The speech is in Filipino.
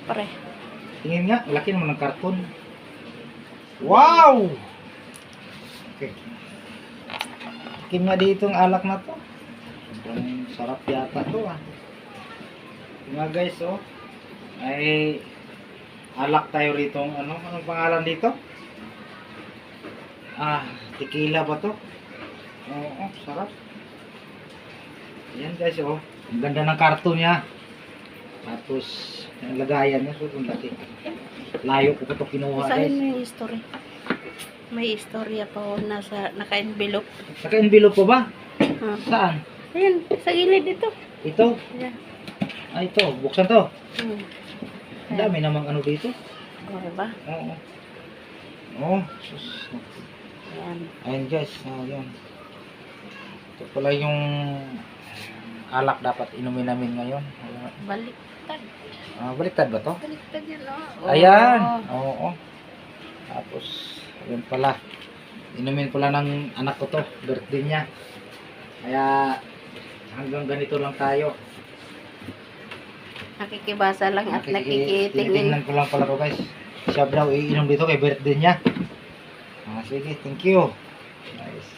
Pre. Tingin nga, laki naman ng karton. Wow! Okay. Tingin nga dito ang alak na to. Sobrang sarap yata to ah. Tingin nga guys oh. Ay alak tayo rito. Anong pangalan dito? Tequila ba to? Oo, sarap. Ayan guys oh. Ang ganda ng karton niya. Tapos ang lagayan niya sobrang laki. Layo ko pa ito kinuha Saan guys. mo yung history? May istorya pa ako naka-envelope. Naka-envelope pa ba? Saan? Ayan, sa gilid ito. Ito? Ayan. Ito. Buksan to. Ang Ayan. dami namang ano dito. O, diba? Oo. Oh, sus. Ayan. Ayan guys. Ayan. Ito pala yung alak dapat inumin namin ngayon. Baliktad. Baliktad ba to? Baliktad yan, o. Ayan. Oo. Tapos, ayun pala. Inumin pala ng anak ko to. Birthday niya. Kaya, hanggang ganito lang tayo. Nakikibasa lang at nakikitingin. Tinitingnan ko lang pala ko guys. Siya daw iinom dito kay birthday niya. Sige, thank you. Nice.